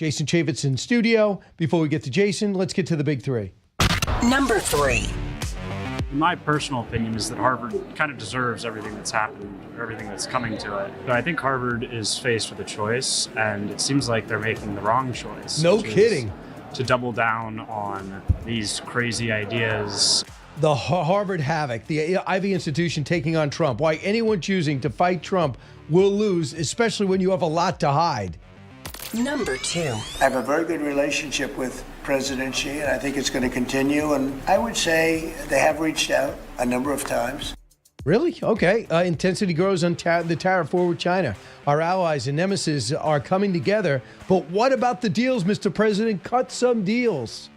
Jason Chaffetz in studio. Before we get to Jason, let's get to the big three. Number 3. My personal opinion is that Harvard kind of deserves everything that's happened, everything that's coming to it. But I think Harvard is faced with a choice, and it seems like they're making the wrong choice. No kidding. To double down on these crazy ideas. The Harvard havoc, the Ivy institution taking on Trump. Why anyone choosing to fight Trump will lose, especially when you have a lot to hide. Number 2. I have a very good relationship with President Xi, and I think it's going to continue. And I would say they have reached out a number of times. Really? Okay. Intensity grows on the tariff war with China. Our allies and nemesis are coming together. But what about the deals, Mr. President? Cut some deals.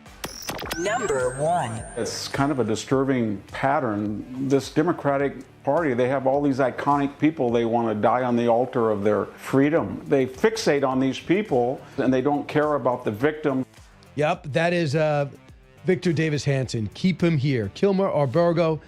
Number 1. It's kind of a disturbing pattern. This Democratic Party, they have all these iconic people they want to die on the altar of their freedom. They fixate on these people, and they don't care about the victim. Yep, that is Victor Davis Hanson. Keep him here. Kilmer-Arbergo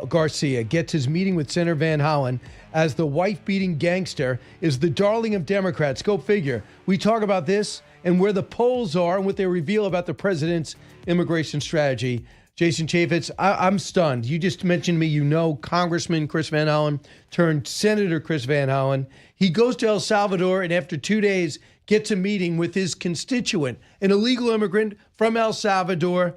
Garcia gets his meeting with Senator Van Hollen as the wife-beating gangster is the darling of Democrats. Go figure. We talk about this and where the polls are and what they reveal about the president's immigration strategy. Jason Chaffetz, I'm stunned. You just mentioned me. You know Congressman Chris Van Hollen turned Senator Chris Van Hollen. He goes to El Salvador and after 2 days gets a meeting with his constituent, an illegal immigrant from El Salvador.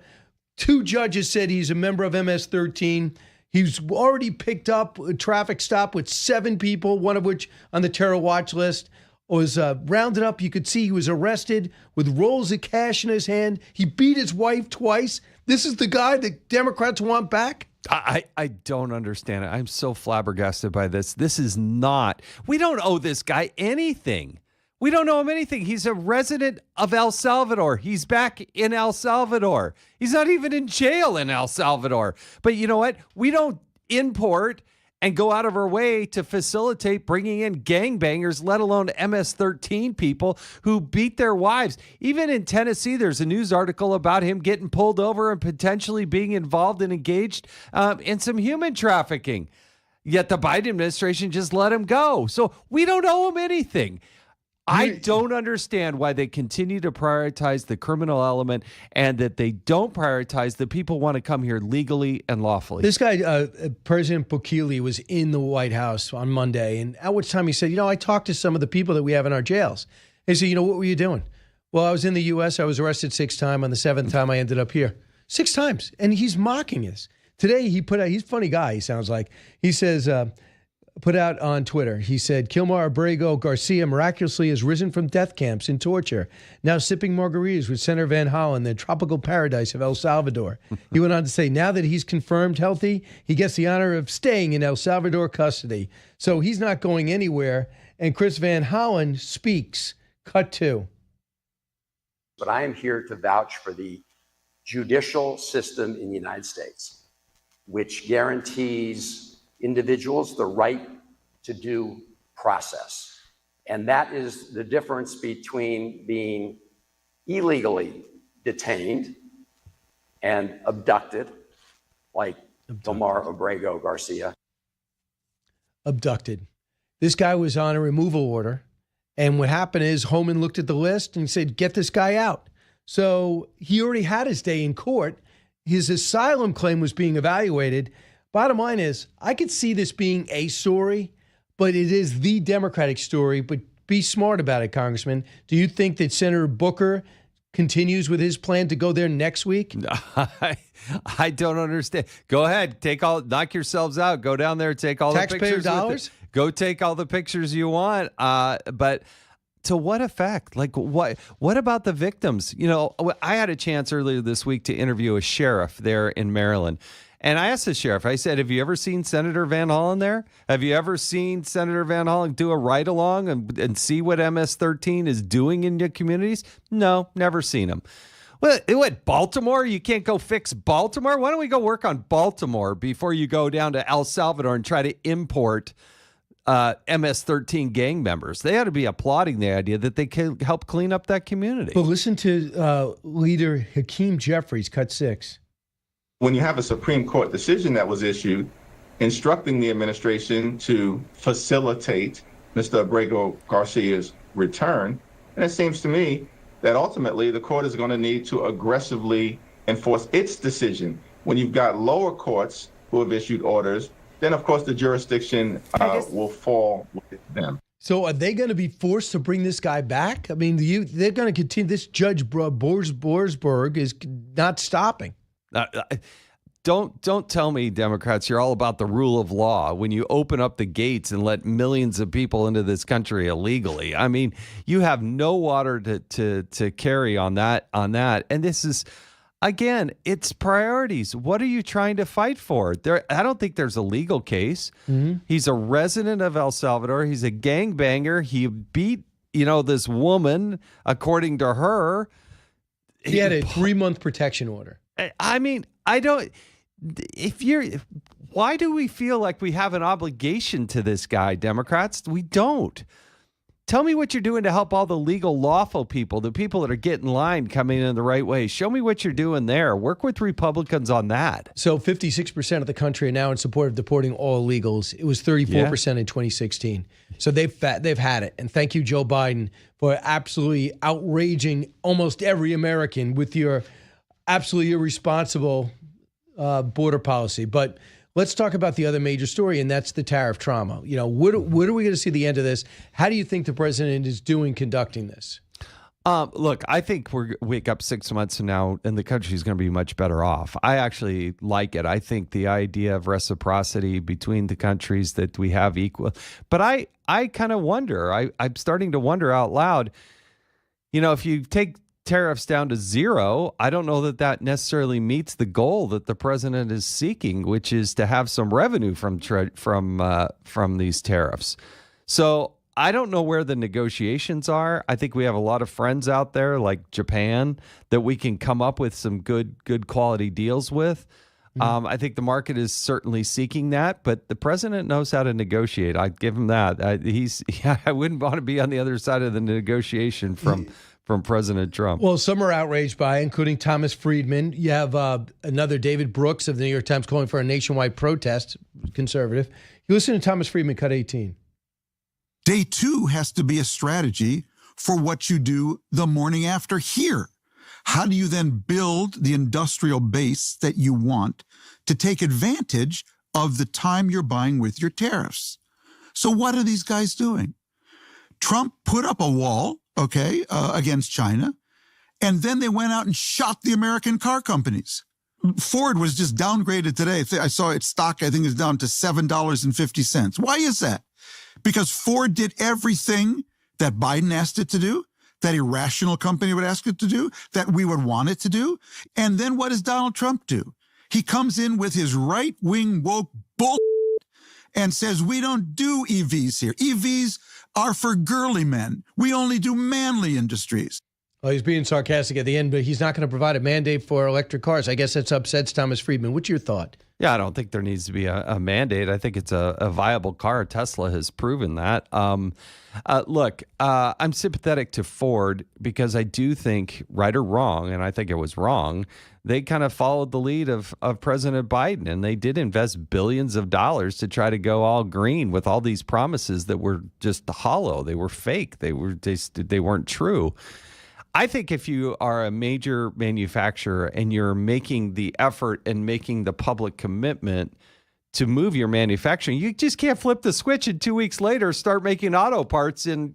2 judges said he's a member of MS-13. He's already picked up a traffic stop with 7 people, one of which on the terror watch list. Was rounded up. You could see he was arrested with rolls of cash in his hand. He beat his wife twice. This is the guy that Democrats want back? I don't understand it. I'm so flabbergasted by this. This is not, we don't owe this guy anything. We don't owe him anything. He's a resident of El Salvador. He's back in El Salvador. He's not even in jail in El Salvador. But you know what? We don't import and go out of our way to facilitate bringing in gangbangers, let alone MS-13 people who beat their wives. Even in Tennessee, there's a news article about him getting pulled over and potentially being involved and engaged in some human trafficking. Yet the Biden administration just let him go. So we don't owe him anything. I don't understand why they continue to prioritize the criminal element and that they don't prioritize the people who want to come here legally and lawfully. This guy, President Bukele, was in the White House on Monday, and at which time he said, I talked to some of the people that we have in our jails. He said, what were you doing? Well, I was in the U.S. I was arrested 6 times. On the 7th time, I ended up here. 6 times. And he's mocking us. Today, he put out, he's a funny guy, he sounds like. He says, put out on Twitter, he said, Kilmer-Arbergo Garcia miraculously has risen from death camps and torture, now sipping margaritas with Senator Van Hollen, the tropical paradise of El Salvador. He went on to say, now that he's confirmed healthy, he gets the honor of staying in El Salvador custody. So he's not going anywhere. And Chris Van Hollen speaks. Cut 2. But I am here to vouch for the judicial system in the United States, which guarantees individuals the right to due process. And that is the difference between being illegally detained and abducted, like Kilmer-Arbergo Garcia. Abducted. This guy was on a removal order. And what happened is Homan looked at the list and said, get this guy out. So he already had his day in court. His asylum claim was being evaluated. Bottom line is, I could see this being a story, but it is the Democratic story. But be smart about it, Congressman. Do you think that Senator Booker continues with his plan to go there next week? I don't understand. Go ahead, knock yourselves out. Go down there, take all the pictures. Taxpayer dollars? Go take all the pictures you want. But to what effect? Like what about the victims? I had a chance earlier this week to interview a sheriff there in Maryland. And I asked the sheriff, I said, have you ever seen Senator Van Hollen there? Have you ever seen Senator Van Hollen do a ride-along and see what MS-13 is doing in your communities? No, never seen him. What, Baltimore? You can't go fix Baltimore? Why don't we go work on Baltimore before you go down to El Salvador and try to import MS-13 gang members? They ought to be applauding the idea that they can help clean up that community. But listen to Leader Hakeem Jeffries, cut 6. When you have a Supreme Court decision that was issued instructing the administration to facilitate Mr. Arbergo Garcia's return, and it seems to me that ultimately the court is going to need to aggressively enforce its decision. When you've got lower courts who have issued orders, then of course the jurisdiction will fall with them. So are they going to be forced to bring this guy back? I mean, they're going to continue. This Judge Borsberg is not stopping. Don't tell me, Democrats, you're all about the rule of law when you open up the gates and let millions of people into this country illegally. I mean, you have no water to carry on that. And this is, again, it's priorities. What are you trying to fight for? I don't think there's a legal case. Mm-hmm. He's a resident of El Salvador. He's a gangbanger. He beat, this woman, according to her. He had a 3-month protection order. I mean, why do we feel like we have an obligation to this guy, Democrats? We don't. Tell me what you're doing to help all the legal, lawful people, the people that are getting in line coming in the right way. Show me what you're doing there. Work with Republicans on that. So 56% of the country are now in support of deporting all illegals. It was 34% in 2016. So they've had it. And thank you, Joe Biden, for absolutely outraging almost every American with your absolutely irresponsible border policy. But let's talk about the other major story, and that's the tariff trauma. What are we going to see the end of this? How do you think the president is doing conducting this? Look, I think we wake up 6 months from now, and the country's going to be much better off. I actually like it. I think the idea of reciprocity between the countries, that we have equal. But I kind of wonder. I'm starting to wonder out loud. If you take tariffs down to zero, I don't know that necessarily meets the goal that the president is seeking, which is to have some revenue from these tariffs. So I don't know where the negotiations are. I think we have a lot of friends out there like Japan that we can come up with some good quality deals with. Mm-hmm. I think the market is certainly seeking that, but the president knows how to negotiate. I give him that. I wouldn't want to be on the other side of the negotiation from President Trump. Well, some are outraged by it, including Thomas Friedman. You have another David Brooks of the New York Times calling for a nationwide protest, conservative. You listen to Thomas Friedman, cut 18. Day 2 has to be a strategy for what you do the morning after here. How do you then build the industrial base that you want to take advantage of the time you're buying with your tariffs? So what are these guys doing? Trump put up a wall, against China. And then they went out and shot the American car companies. Ford was just downgraded today. I saw its stock, I think, is down to $7.50. Why is that? Because Ford did everything that Biden asked it to do, that a rational company would ask it to do, that we would want it to do. And then what does Donald Trump do? He comes in with his right-wing woke bull and says, we don't do EVs here. EVs are for girly men. We only do manly industries. Well, he's being sarcastic at the end, but he's not going to provide a mandate for electric cars. I guess that upsets Thomas Friedman. What's your thought? Yeah, I don't think there needs to be a mandate. I think it's a viable car. Tesla has proven that. Look, I'm sympathetic to Ford because I do think, right or wrong, and I think it was wrong, they kind of followed the lead of President Biden, and they did invest billions of dollars to try to go all green with all these promises that were just hollow. They were fake. They weren't true. I think if you are a major manufacturer and you're making the effort and making the public commitment to move your manufacturing, you just can't flip the switch and 2 weeks later start making auto parts in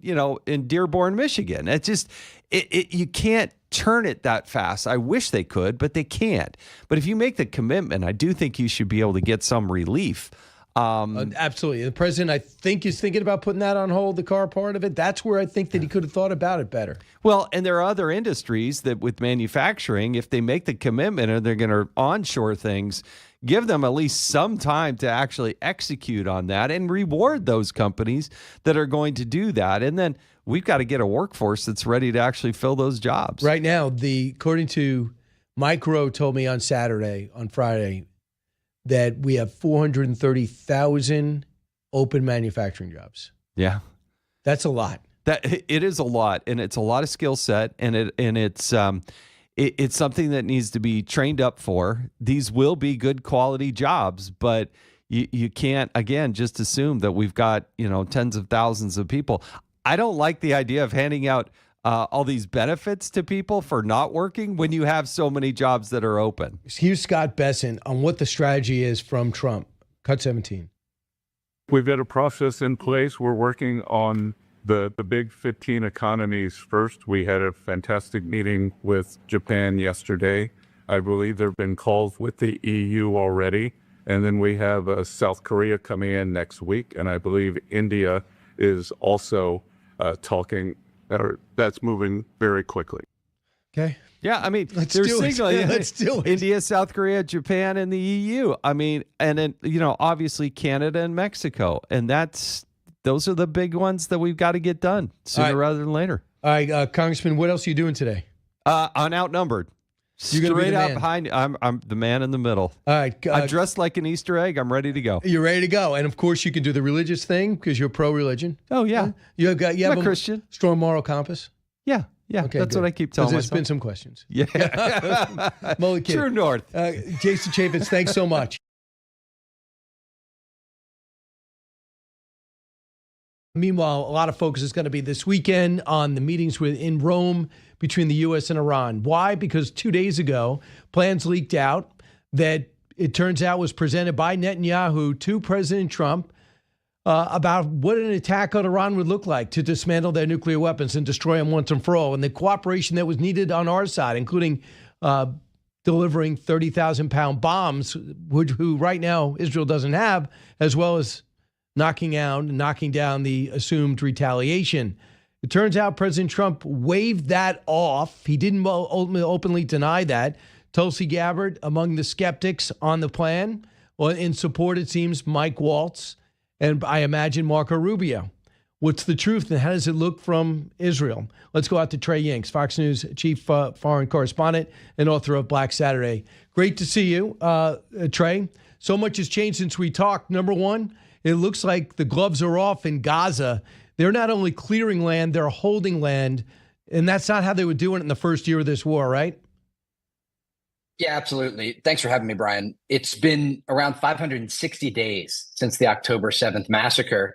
Dearborn, Michigan. It just you can't turn it that fast. I wish they could, but they can't. But if you make the commitment, I do think you should be able to get some relief. Absolutely. The president, I think, is thinking about putting that on hold, the car part of it. That's where I think that he could have thought about it better. Well, and there are other industries that with manufacturing, if they make the commitment and they're going to onshore things, give them at least some time to actually execute on that and reward those companies that are going to do that. And then we've got to get a workforce that's ready to actually fill those jobs. Right now, according to Mike Rowe told me on Friday, that we have 430,000 open manufacturing jobs. Yeah. That's a lot. It is a lot, and it's a lot of skill set, and it's something that needs to be trained up for. These will be good quality jobs, but you can't, again, just assume that we've got, tens of thousands of people. I don't like the idea of handing out all these benefits to people for not working when you have so many jobs that are open. Here's Scott Besson on what the strategy is from Trump. Cut 17. We've got a process in place. We're working on the big 15 economies first. We had a fantastic meeting with Japan yesterday. I believe there have been calls with the EU already. And then we have South Korea coming in next week. And I believe India is also talking. That's moving very quickly. Okay. Yeah, I mean, Let's they're do it. signaling Let's do it. India, South Korea, Japan, and the EU. I mean, and then, obviously Canada and Mexico. And those are the big ones that we've got to get done sooner rather than later. All right, Congressman, what else are you doing today? I'm outnumbered. You're gonna be Straight the out man. behind. I'm the man in the middle. All right. I'm dressed like an Easter egg. I'm ready to go. You're ready to go. And, of course, you can do the religious thing because you're pro-religion. Oh, yeah. You have I'm a Christian. Strong moral compass. Yeah. Okay, that's good. what I keep telling There's myself. been some questions. Yeah. Mully Kid. True North. Jason Chaffetz, thanks so much. Meanwhile, a lot of focus is going to be this weekend on the meetings in Rome between the U.S. and Iran. Why? Because 2 days ago, plans leaked out that it turns out was presented by Netanyahu to President Trump about what an attack on Iran would look like to dismantle their nuclear weapons and destroy them once and for all, and the cooperation that was needed on our side, including delivering 30,000-pound bombs, who right now Israel doesn't have, as well as knocking down the assumed retaliation. It turns out President Trump waved that off. He didn't openly deny that. Tulsi Gabbard, among the skeptics on the plan. Well, in support, it seems, Mike Waltz, and I imagine Marco Rubio. What's the truth, and how does it look from Israel? Let's go out to Trey Yingst, Fox News chief foreign correspondent and author of Black Saturday. Great to see you, Trey. So much has changed since we talked. Number one, it looks like the gloves are off in Gaza. They're not only clearing land, they're holding land. And that's not how they were doing it in the first year of this war, right? Yeah, absolutely. Thanks for having me, Brian. It's been around 560 days since the October 7th massacre,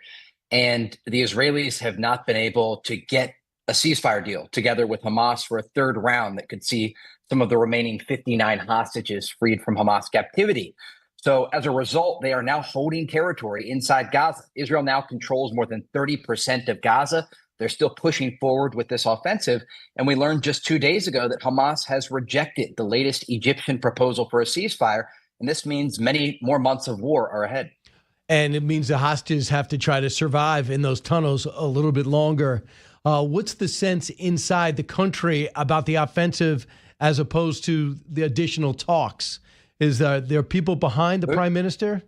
and the Israelis have not been able to get a ceasefire deal together with Hamas for a third round that could see some of the remaining 59 hostages freed from Hamas captivity. So as a result, they are now holding territory inside Gaza. Israel now controls more than 30% of Gaza. They're still pushing forward with this offensive. And we learned just 2 days ago that Hamas has rejected the latest Egyptian proposal for a ceasefire. And this means many more months of war are ahead. And it means the hostages have to try to survive in those tunnels a little bit longer. What's the sense inside the country about the offensive as opposed to the additional talks? Is there people behind the prime minister?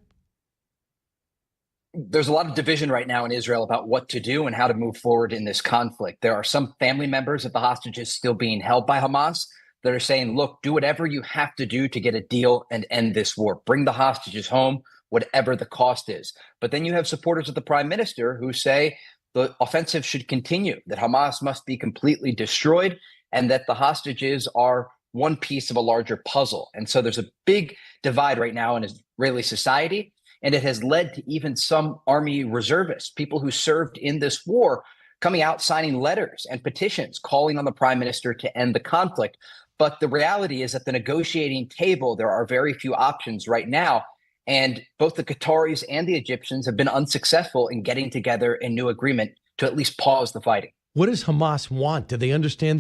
There's a lot of division right now in Israel about what to do and how to move forward in this conflict. There are some family members of the hostages still being held by Hamas that are saying, look, do whatever you have to do to get a deal and end this war. Bring the hostages home, whatever the cost is. But then you have supporters of the prime minister who say the offensive should continue, that Hamas must be completely destroyed, and that the hostages are one piece of a larger puzzle. And so there's a big divide right now in Israeli society. And it has led to even some army reservists, people who served in this war, coming out signing letters and petitions calling on the prime minister to end the conflict. But the reality is at the negotiating table, there are very few options right now. And both the Qataris and the Egyptians have been unsuccessful in getting together a new agreement to at least pause the fighting. What does Hamas want? Do they understand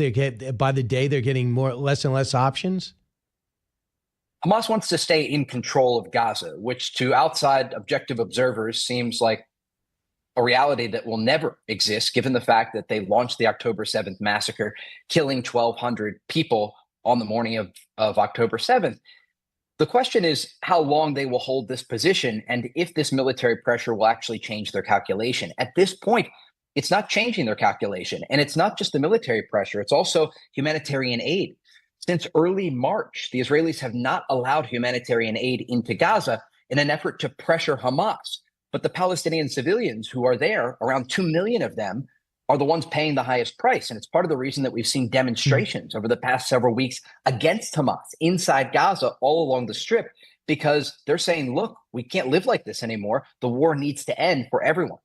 by the day they're getting less and less options? Hamas wants to stay in control of Gaza, which to outside objective observers seems like a reality that will never exist, given the fact that they launched the October 7th massacre, killing 1,200 people on the morning of October 7th. The question is how long they will hold this position and if this military pressure will actually change their calculation. At this point, it's not changing their calculation. And it's not just the military pressure, it's also humanitarian aid. Since early March, the Israelis have not allowed humanitarian aid into Gaza in an effort to pressure Hamas. But the Palestinian civilians who are there, around 2 million of them, are the ones paying the highest price. And it's part of the reason that we've seen demonstrations over the past several weeks against Hamas inside Gaza all along the Strip, because they're saying, look, we can't live like this anymore. The war needs to end for everyone.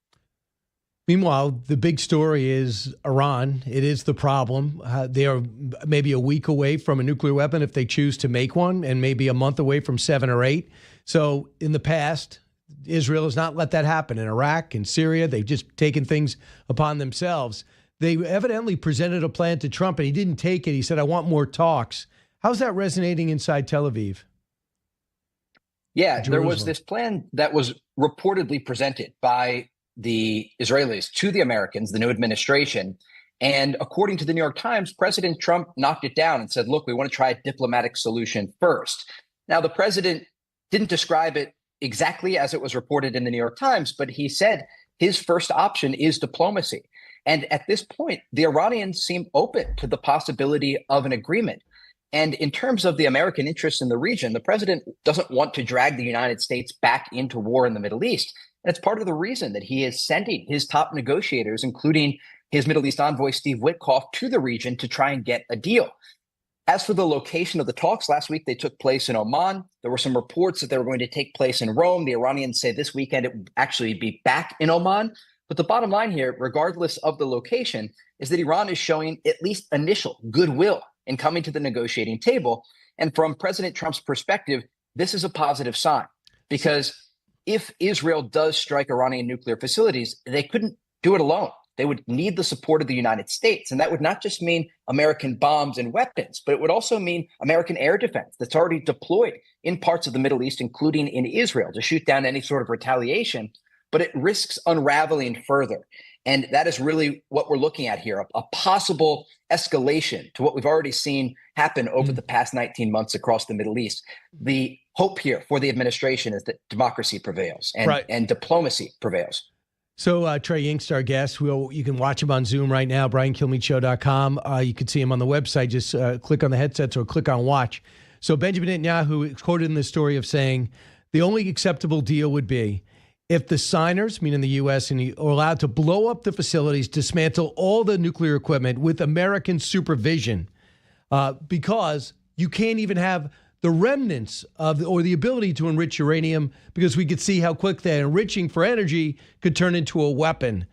Meanwhile, the big story is Iran. It is the problem. They are maybe a week away from a nuclear weapon if they choose to make one, and maybe a month away from 7 or 8. So in the past, Israel has not let that happen. In Iraq and Syria, they've just taken things upon themselves. They evidently presented a plan to Trump, and he didn't take it. He said, I want more talks. How's that resonating inside Tel Aviv? Yeah, there was this plan that was reportedly presented by the Israelis to the Americans, the new administration. And according to the New York Times, President Trump knocked it down and said, look, we want to try a diplomatic solution first. Now, the president didn't describe it exactly as it was reported in the New York Times, but he said his first option is diplomacy. And at this point, the Iranians seem open to the possibility of an agreement. And in terms of the American interests in the region, the president doesn't want to drag the United States back into war in the Middle East. And it's part of the reason that he is sending his top negotiators, including his Middle East envoy, Steve Witkoff, to the region to try and get a deal. As for the location of the talks, last week they took place in Oman. There were some reports that they were going to take place in Rome. The Iranians say this weekend it would actually be back in Oman. But the bottom line here, regardless of the location, is that Iran is showing at least initial goodwill in coming to the negotiating table. And from President Trump's perspective, this is a positive sign, because if Israel does strike Iranian nuclear facilities, they couldn't do it alone. They would need the support of the United States. And that would not just mean American bombs and weapons, but it would also mean American air defense that's already deployed in parts of the Middle East, including in Israel, to shoot down any sort of retaliation. But it risks unraveling further. And that is really what we're looking at here, a possible escalation to what we've already seen happen over the past 19 months across the Middle East. The hope here for the administration is that democracy prevails and diplomacy prevails. So Trey Yingst, our guest, you can watch him on Zoom right now, BrianKilmeadShow.com. You can see him on the website. Just click on the headsets or click on watch. So Benjamin Netanyahu is quoted in the story of saying, the only acceptable deal would be if the signers, meaning the U.S., are allowed to blow up the facilities, dismantle all the nuclear equipment with American supervision, because you can't even have the remnants of or the ability to enrich uranium, because we could see how quick that enriching for energy could turn into a weapon.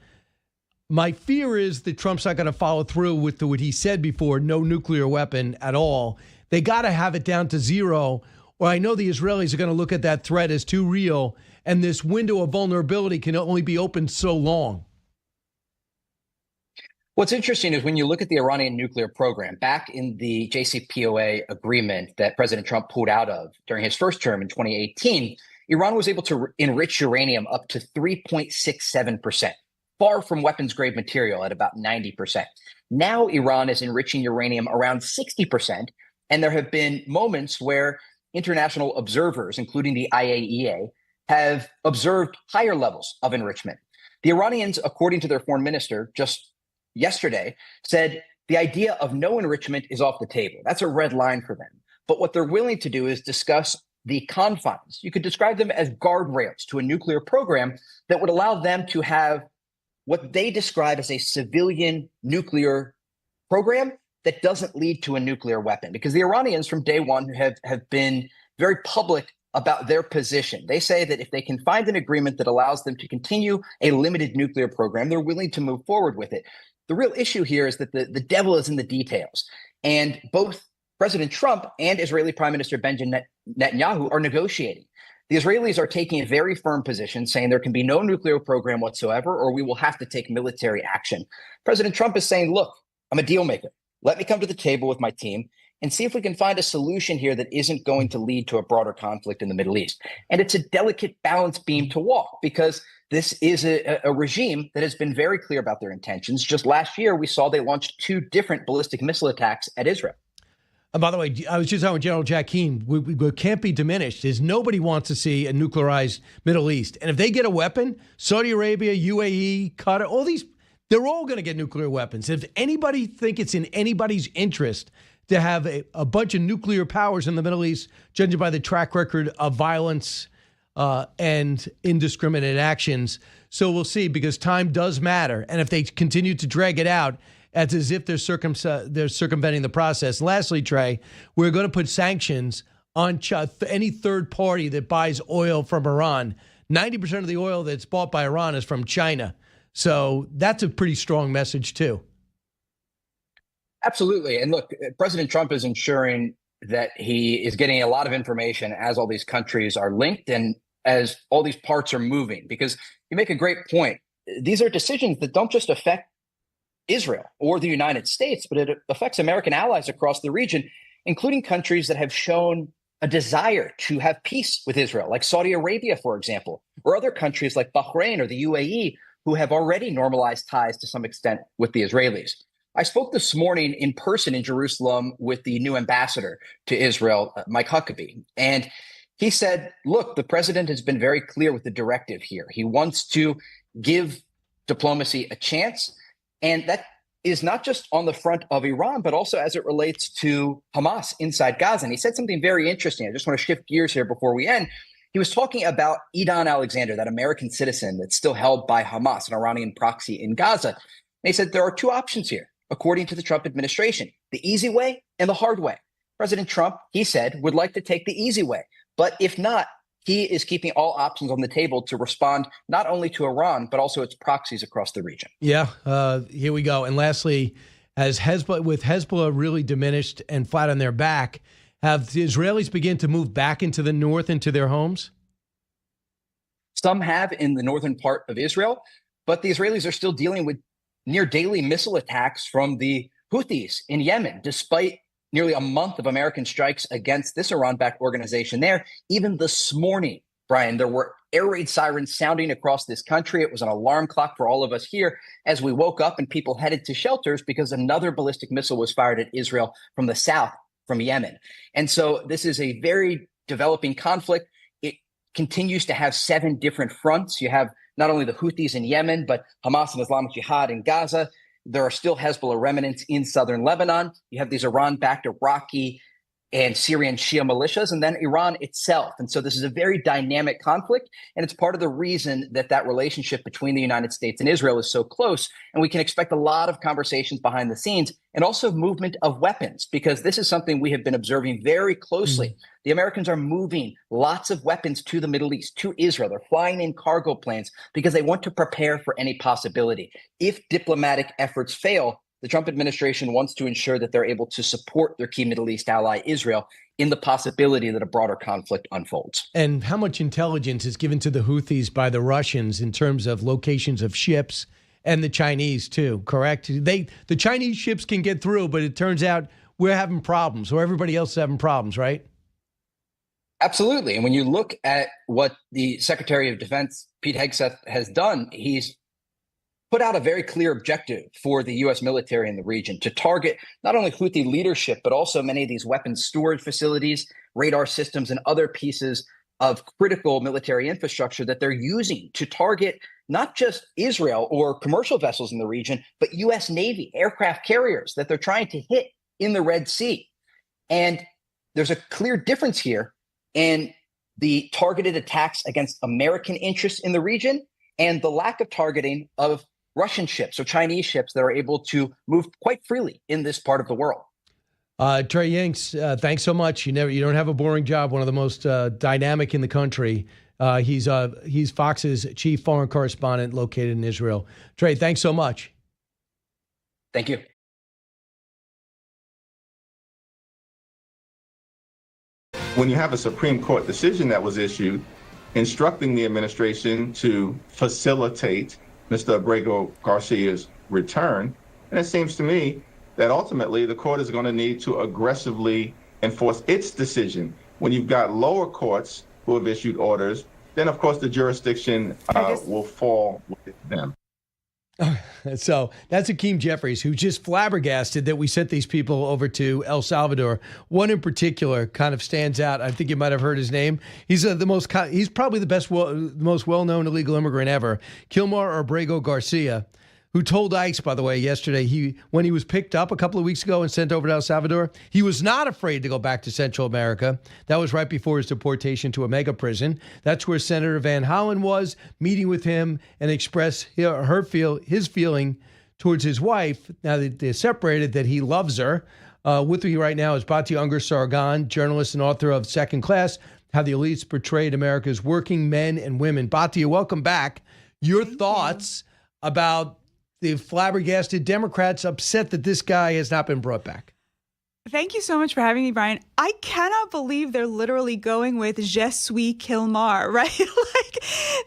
My fear is that Trump's not going to follow through with what he said before, no nuclear weapon at all. They got to have it down to zero, or I know the Israelis are going to look at that threat as too real, and this window of vulnerability can only be open so long. What's interesting is when you look at the Iranian nuclear program, back in the JCPOA agreement that President Trump pulled out of during his first term in 2018, Iran was able to enrich uranium up to 3.67%, far from weapons-grade material at about 90%. Now Iran is enriching uranium around 60%, and there have been moments where international observers, including the IAEA, have observed higher levels of enrichment. The Iranians, according to their foreign minister just yesterday, said the idea of no enrichment is off the table. That's a red line for them. But what they're willing to do is discuss the confines. You could describe them as guardrails to a nuclear program that would allow them to have what they describe as a civilian nuclear program that doesn't lead to a nuclear weapon. Because the Iranians from day one have been very public about their position. They say that if they can find an agreement that allows them to continue a limited nuclear program, they're willing to move forward with it. The real issue here is that the devil is in the details. And both President Trump and Israeli Prime Minister Benjamin Netanyahu are negotiating. The Israelis are taking a very firm position, saying there can be no nuclear program whatsoever, or we will have to take military action. President Trump is saying, look, I'm a deal maker. Let me come to the table with my team and see if we can find a solution here that isn't going to lead to a broader conflict in the Middle East. And it's a delicate balance beam to walk, because this is a regime that has been very clear about their intentions. Just last year, we saw they launched 2 different ballistic missile attacks at Israel. And by the way, I was just talking with General Jack Keane. What can't be diminished is nobody wants to see a nuclearized Middle East. And if they get a weapon, Saudi Arabia, UAE, Qatar, all these, they're all going to get nuclear weapons. If anybody think it's in anybody's interest to have a bunch of nuclear powers in the Middle East, judging by the track record of violence and indiscriminate actions. So we'll see, because time does matter. And if they continue to drag it out, it's as if they're circumventing the process. Lastly, Trey, we're going to put sanctions on any third party that buys oil from Iran. 90% of the oil that's bought by Iran is from China. So that's a pretty strong message, too. Absolutely. And look, President Trump is ensuring that he is getting a lot of information as all these countries are linked and as all these parts are moving, because you make a great point. These are decisions that don't just affect Israel or the United States, but it affects American allies across the region, including countries that have shown a desire to have peace with Israel, like Saudi Arabia, for example, or other countries like Bahrain or the UAE, who have already normalized ties to some extent with the Israelis. I spoke this morning in person in Jerusalem with the new ambassador to Israel, Mike Huckabee, and he said, look, the president has been very clear with the directive here. He wants to give diplomacy a chance, and that is not just on the front of Iran, but also as it relates to Hamas inside Gaza. And he said something very interesting. I just want to shift gears here before we end. He was talking about Idan Alexander, that American citizen that's still held by Hamas, an Iranian proxy in Gaza. And he said there are two options here, according to the Trump administration, the easy way and the hard way. President Trump, he said, would like to take the easy way. But if not, he is keeping all options on the table to respond not only to Iran, but also its proxies across the region. Yeah, here we go. And lastly, as Hezbollah really diminished and flat on their back, have the Israelis begun to move back into the north, into their homes? Some have in the northern part of Israel, but the Israelis are still dealing with near daily missile attacks from the Houthis in Yemen, despite nearly a month of American strikes against this Iran-backed organization there. Even this morning, Brian, there were air raid sirens sounding across this country. It was an alarm clock for all of us here as we woke up and people headed to shelters because another ballistic missile was fired at Israel from the south, from Yemen. And so this is a very developing conflict. It continues to have 7 different fronts. You have not only the Houthis in Yemen, but Hamas and Islamic Jihad in Gaza. There are still Hezbollah remnants in southern Lebanon. You have these Iran-backed Iraqi and Syrian Shia militias, and then Iran itself. And so this is a very dynamic conflict, and it's part of the reason that that relationship between the United States and Israel is so close. And we can expect a lot of conversations behind the scenes and also movement of weapons, because this is something we have been observing very closely. The Americans are moving lots of weapons to the Middle East, to Israel. They're flying in cargo planes because they want to prepare for any possibility. If diplomatic efforts fail, the Trump administration wants to ensure that they're able to support their key Middle East ally, Israel, in the possibility that a broader conflict unfolds. And how much intelligence is given to the Houthis by the Russians in terms of locations of ships, and the Chinese too, correct? The Chinese ships can get through, but it turns out we're having problems, or everybody else is having problems, right? Absolutely. And when you look at what the Secretary of Defense, Pete Hegseth, has done, he's put out a very clear objective for the U.S. military in the region to target not only Houthi leadership, but also many of these weapons storage facilities, radar systems, and other pieces of critical military infrastructure that they're using to target not just Israel or commercial vessels in the region, but U.S. Navy aircraft carriers that they're trying to hit in the Red Sea. And there's a clear difference here in the targeted attacks against American interests in the region and the lack of targeting of Russian ships or Chinese ships that are able to move quite freely in this part of the world. Trey Yingst, thanks so much. You don't have a boring job. One of the most dynamic in the country. He's Fox's chief foreign correspondent located in Israel. Trey, thanks so much. Thank you. When you have a Supreme Court decision that was issued instructing the administration to facilitate Mr. Abrego Garcia's return, and it seems to me that ultimately the court is going to need to aggressively enforce its decision. When you've got lower courts who have issued orders, then of course the jurisdiction will fall with them. So that's Akeem Jeffries, who just flabbergasted that we sent these people over to El Salvador. One in particular kind of stands out. I think you might have heard his name. He's he's probably the most well-known illegal immigrant ever, Kilmeade Abrego Garcia, who told ICE, by the way, yesterday, when he was picked up a couple of weeks ago and sent over to El Salvador, he was not afraid to go back to Central America. That was right before his deportation to a mega prison. That's where Senator Van Hollen was, meeting with him and express his feeling towards his wife. Now that they're separated, that he loves her. With me right now is Batya Ungar-Sargon, journalist and author of Second Class, How the Elites Betrayed America's Working Men and Women. Batya, welcome back. Your thoughts about the flabbergasted Democrats upset that this guy has not been brought back. Thank you so much for having me, Brian. I cannot believe they're literally going with Je suis Kilmeade, right? Like,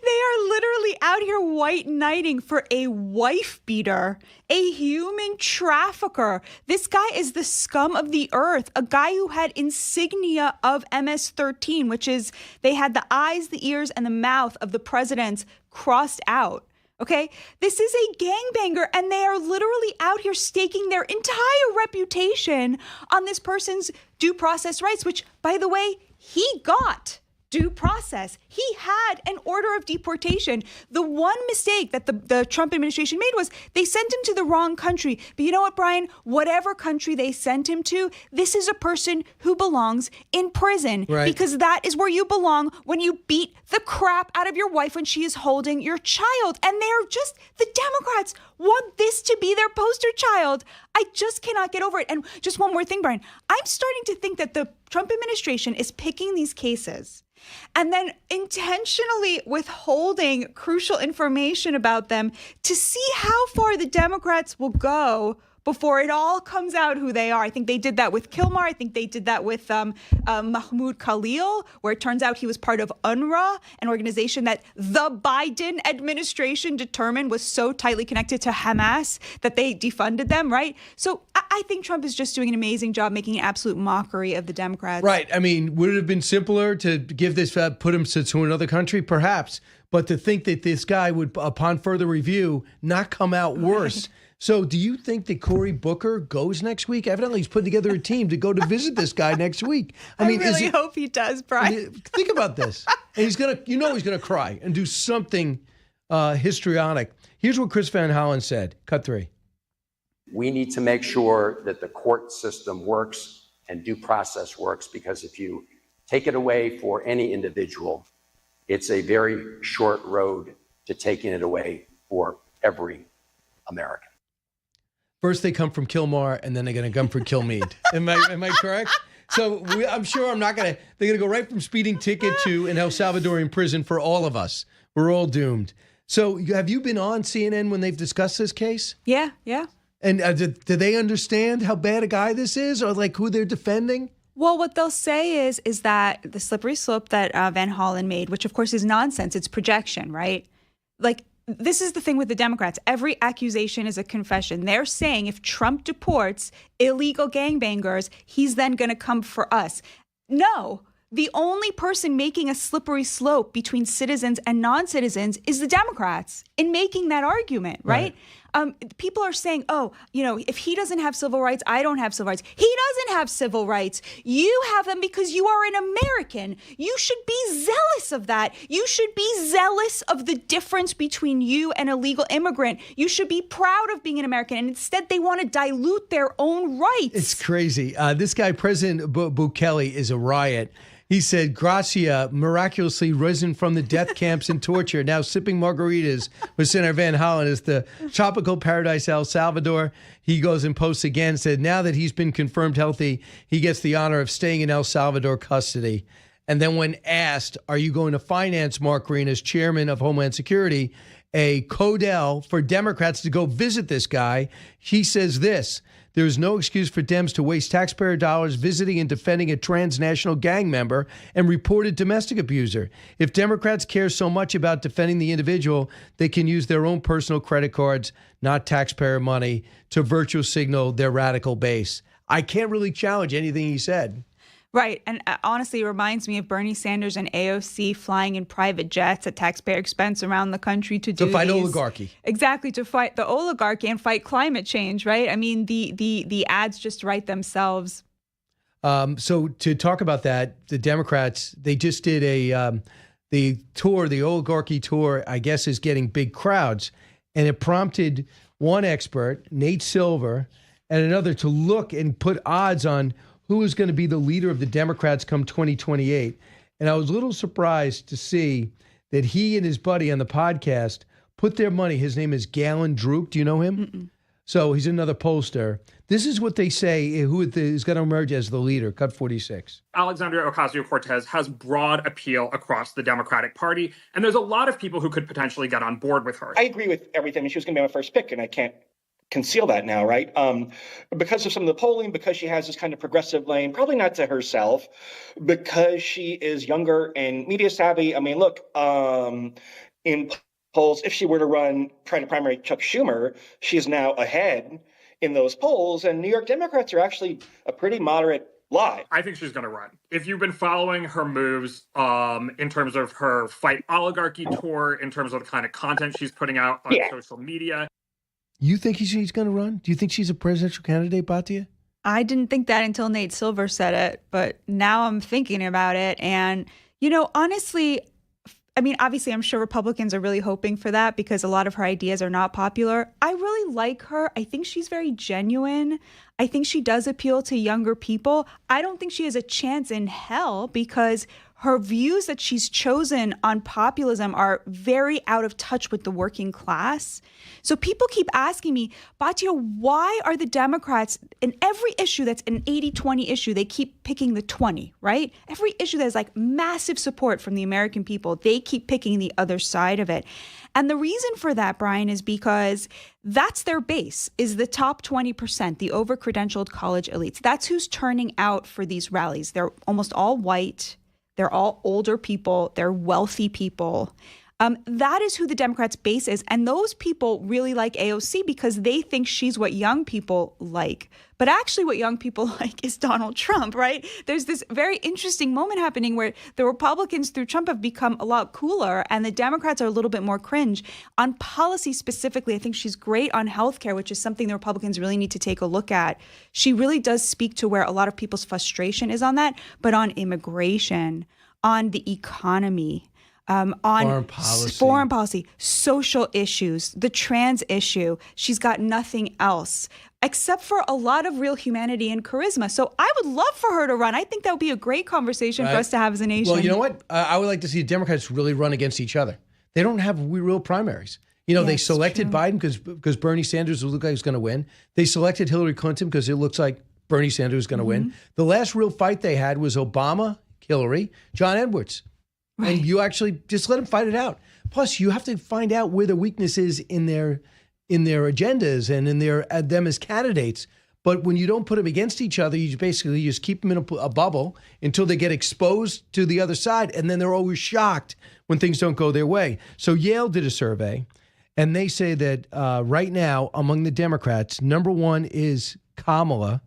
they are literally out here white knighting for a wife beater, a human trafficker. This guy is the scum of the earth, a guy who had insignia of MS-13, which is they had the eyes, the ears, and the mouth of the presidents crossed out. Okay, this is a gangbanger, and they are literally out here staking their entire reputation on this person's due process rights, which, by the way, he got due process. He had an order of deportation. The one mistake that the Trump administration made was they sent him to the wrong country. But you know what, Brian? Whatever country they sent him to, this is a person who belongs in prison. Right. Because that is where you belong when you beat the crap out of your wife when she is holding your child. And they're just, the Democrats want this to be their poster child. I just cannot get over it. And just one more thing, Brian. I'm starting to think that the Trump administration is picking these cases and then intentionally withholding crucial information about them to see how far the Democrats will go before it all comes out who they are. I think they did that with Kilmeade. I think they did that with Mahmoud Khalil, where it turns out he was part of UNRWA, an organization that the Biden administration determined was so tightly connected to Hamas that they defunded them, right? So I think Trump is just doing an amazing job making an absolute mockery of the Democrats. Right. I mean, would it have been simpler to give this, put him to another country? Perhaps. But to think that this guy would, upon further review, not come out worse. So do you think that Cory Booker goes next week? Evidently, he's putting together a team to go to visit this guy next week. I mean, really hope he does, Brian. Think about this. And he's going to, he's going to cry and do something histrionic. Here's what Chris Van Hollen said. Cut 3. We need to make sure that the court system works and due process works, because if you take it away for any individual, it's a very short road to taking it away for every American. First, they come from Kilmeade, and then they're going to come for Kilmeade. Am I correct? So I'm sure they're going to go right from speeding ticket to an El Salvadorian prison for all of us. We're all doomed. So have you been on CNN when they've discussed this case? Yeah. And do they understand how bad a guy this is, or like who they're defending? Well, what they'll say is that the slippery slope that Van Hollen made, which of course is nonsense, it's projection, right? Like, this is the thing with the Democrats. Every accusation is a confession. They're saying if Trump deports illegal gangbangers, he's then going to come for us. No, the only person making a slippery slope between citizens and non-citizens is the Democrats in making that argument, right? People are saying, if he doesn't have civil rights, I don't have civil rights. He doesn't have civil rights. You have them because you are an American. You should be zealous of that. You should be zealous of the difference between you and a legal immigrant. You should be proud of being an American. And instead, they want to dilute their own rights. It's crazy. This guy, President Bukele, is a riot. He said, Gracia miraculously risen from the death camps and torture, now sipping margaritas with Senator Van Hollen is the tropical paradise El Salvador. He goes and posts again, said now that he's been confirmed healthy, he gets the honor of staying in El Salvador custody. And then when asked, are you going to finance Mark Green as chairman of Homeland Security, a codel for Democrats to go visit this guy, he says this: there is no excuse for Dems to waste taxpayer dollars visiting and defending a transnational gang member and reported domestic abuser. If Democrats care so much about defending the individual, they can use their own personal credit cards, not taxpayer money, to virtue signal their radical base. I can't really challenge anything he said. Right. And honestly, it reminds me of Bernie Sanders and AOC flying in private jets at taxpayer expense around the country to fight oligarchy. Exactly, to fight the oligarchy and fight climate change, right? I mean, the ads just write themselves. So to talk about that, the Democrats, they just did the tour, the oligarchy tour, I guess is getting big crowds. And it prompted one expert, Nate Silver, and another to look and put odds on who is going to be the leader of the Democrats come 2028. And I was a little surprised to see that he and his buddy on the podcast put their money. His name is Galen Druk. Do you know him? So he's another pollster. This is what they say, who is going to emerge as the leader, cut 46. Alexandria Ocasio-Cortez has broad appeal across the Democratic Party, and there's a lot of people who could potentially get on board with her. I agree with everything. She was going to be my first pick, and I can't conceal that now, right? Because of some of the polling, because she has this kind of progressive lane, probably not to herself, because she is younger and media savvy. I mean, look, in polls, if she were to try to primary Chuck Schumer, she's now ahead in those polls, and New York Democrats are actually a pretty moderate lie. I think she's going to run. If you've been following her moves in terms of her Fight Oligarchy tour, in terms of the kind of content she's putting out on social media. You think she's going to run? Do you think she's a presidential candidate, Batya? I didn't think that until Nate Silver said it, but now I'm thinking about it. And, honestly, I mean, obviously, I'm sure Republicans are really hoping for that because a lot of her ideas are not popular. I really like her. I think she's very genuine. I think she does appeal to younger people. I don't think she has a chance in hell because her views that she's chosen on populism are very out of touch with the working class. So people keep asking me, Batya, why are the Democrats in every issue that's an 80-20 issue, they keep picking the 20, right? Every issue that's like massive support from the American people, they keep picking the other side of it. And the reason for that, Brian, is because that's their base, is the top 20%, the over-credentialed college elites. That's who's turning out for these rallies. They're almost all white. They're all older people. They're wealthy people. That is who the Democrats' base is. And those people really like AOC because they think she's what young people like. But actually what young people like is Donald Trump, right? There's this very interesting moment happening where the Republicans through Trump have become a lot cooler and the Democrats are a little bit more cringe. On policy specifically, I think she's great on healthcare, which is something the Republicans really need to take a look at. She really does speak to where a lot of people's frustration is on that, but on immigration, on the economy, on foreign policy, social issues, the trans issue. She's got nothing else except for a lot of real humanity and charisma. So I would love for her to run. I think that would be a great conversation for us to have as a nation. Well, you know what? I would like to see Democrats really run against each other. They don't have real primaries. They selected Biden because Bernie Sanders looked like he was going to win. They selected Hillary Clinton because it looks like Bernie Sanders was going to win. The last real fight they had was Obama, Hillary, John Edwards. Right. And you actually just let them fight it out. Plus, you have to find out where the weakness is in their agendas and in them as candidates. But when you don't put them against each other, you basically just keep them in a bubble until they get exposed to the other side. And then they're always shocked when things don't go their way. So Yale did a survey, and they say that right now, among the Democrats, number one is Kamala,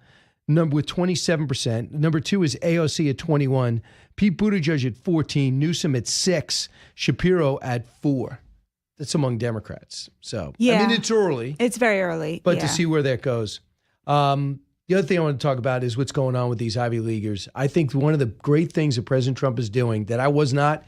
with 27%. Number two is AOC at 21%. Pete Buttigieg at 14%. Newsom at 6%. Shapiro at 4%. That's among Democrats. So, I mean, it's early. It's very early. But to see where that goes. The other thing I want to talk about is what's going on with these Ivy Leaguers. I think one of the great things that President Trump is doing that I was not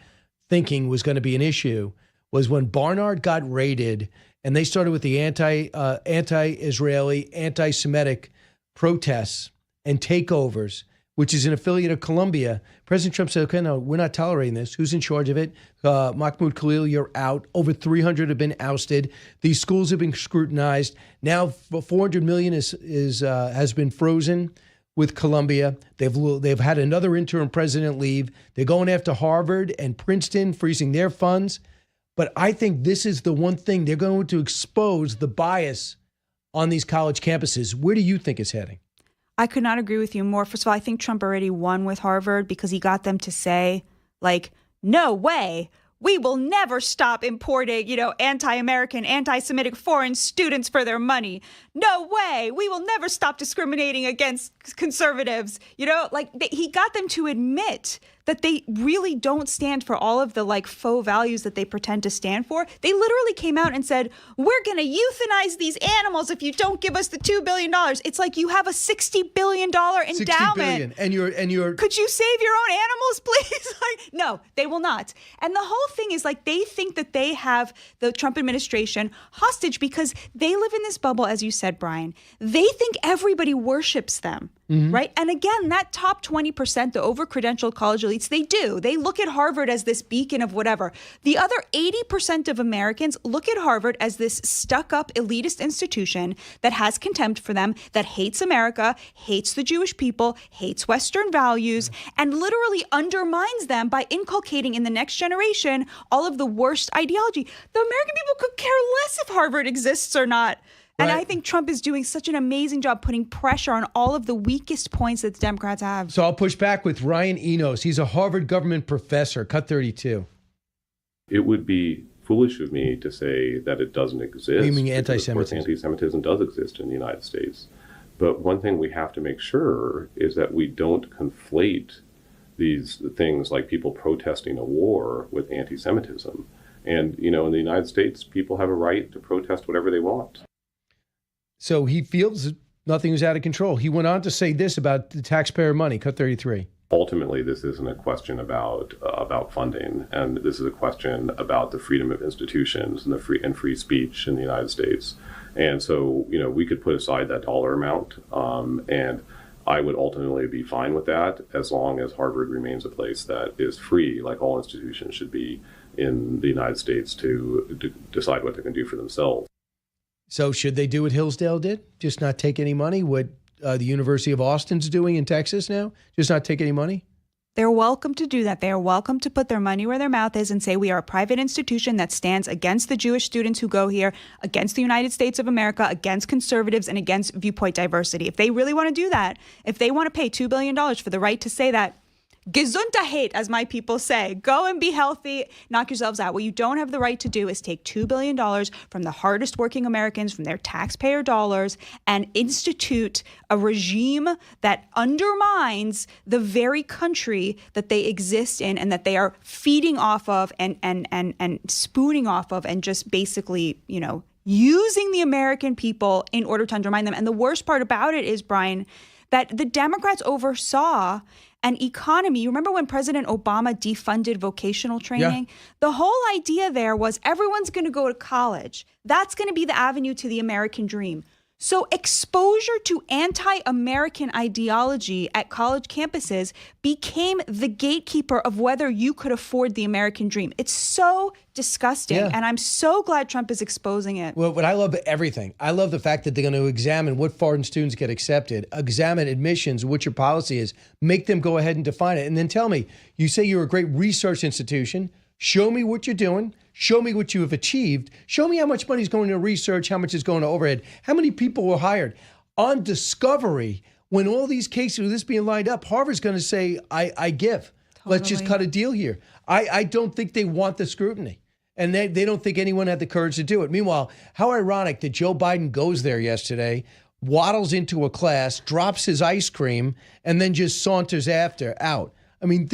thinking was going to be an issue was when Barnard got raided and they started with the anti-Israeli, anti-Semitic protests and takeovers, which is an affiliate of Colombia. President Trump said, okay, no, we're not tolerating this. Who's in charge of it? Mahmoud Khalil, you're out. Over 300 have been ousted. These schools have been scrutinized. Now $400 million has been frozen with Colombia. They've had another interim president leave. They're going after Harvard and Princeton, freezing their funds. But I think this is the one thing they're going to expose the bias on these college campuses. Where do you think it's heading? I could not agree with you more. First of all, I think Trump already won with Harvard because he got them to say, like, no way, we will never stop importing, anti-American, anti-Semitic foreign students for their money. No way, we will never stop discriminating against conservatives. He got them to admit that they really don't stand for all of the faux values that they pretend to stand for. They literally came out and said, we're going to euthanize these animals if you don't give us the $2 billion. It's like you have a $60 billion endowment. $60 billion. And you're could you save your own animals, please? No, they will not. And the whole thing is they think that they have the Trump administration hostage because they live in this bubble, as you said, Brian. They think everybody worships them. right? And again, that top 20%, the over-credentialed college elites, they look at Harvard as this beacon of whatever. The other 80% of Americans look at Harvard as this stuck-up elitist institution that has contempt for them, that hates America, hates the Jewish people, hates Western values, and literally undermines them by inculcating in the next generation all of the worst ideology. The American people could care less if Harvard exists or not. And I think Trump is doing such an amazing job putting pressure on all of the weakest points that the Democrats have. So I'll push back with Ryan Enos. He's a Harvard government professor. Cut 32. It would be foolish of me to say that it doesn't exist. You mean anti-Semitism? Anti-Semitism does exist in the United States. But one thing we have to make sure is that we don't conflate these things like people protesting a war with anti-Semitism. And, in the United States, people have a right to protest whatever they want. So he feels nothing was out of control. He went on to say this about the taxpayer money. Cut 33. Ultimately, this isn't a question about funding, and this is a question about the freedom of institutions and free speech in the United States. And so, we could put aside that dollar amount, and I would ultimately be fine with that as long as Harvard remains a place that is free, like all institutions should be in the United States, to decide what they can do for themselves. So should they do what Hillsdale did? Just not take any money? What the University of Austin's doing in Texas now? Just not take any money? They're welcome to do that. They are welcome to put their money where their mouth is and say we are a private institution that stands against the Jewish students who go here, against the United States of America, against conservatives, and against viewpoint diversity. If they really want to do that, if they want to pay $2 billion for the right to say that, Gesundheit, as my people say, go and be healthy, knock yourselves out. What you don't have the right to do is take $2 billion from the hardest working Americans, from their taxpayer dollars, and institute a regime that undermines the very country that they exist in and that they are feeding off of and spooning off of, and just basically, using the American people in order to undermine them. And the worst part about it is, Brian, that the Democrats oversaw an economy. You remember when President Obama defunded vocational training? Yeah. The whole idea there was everyone's going to go to college. That's going to be the avenue to the American dream. So exposure to anti-American ideology at college campuses became the gatekeeper of whether you could afford the American dream. It's so disgusting, and I'm so glad Trump is exposing it. Well, but I love everything. I love the fact that they're going to examine what foreign students get accepted, examine admissions, what your policy is, make them go ahead and define it, and then tell me, you say you're a great research institution, show me what you're doing. Show me what you have achieved. Show me how much money is going to research, how much is going to overhead, how many people were hired. On discovery, when all these cases of this being lined up, Harvard's going to say, I give. Totally. Let's just cut a deal here. I don't think they want the scrutiny. And they don't think anyone had the courage to do it. Meanwhile, how ironic that Joe Biden goes there yesterday, waddles into a class, drops his ice cream, and then just saunters out. I mean,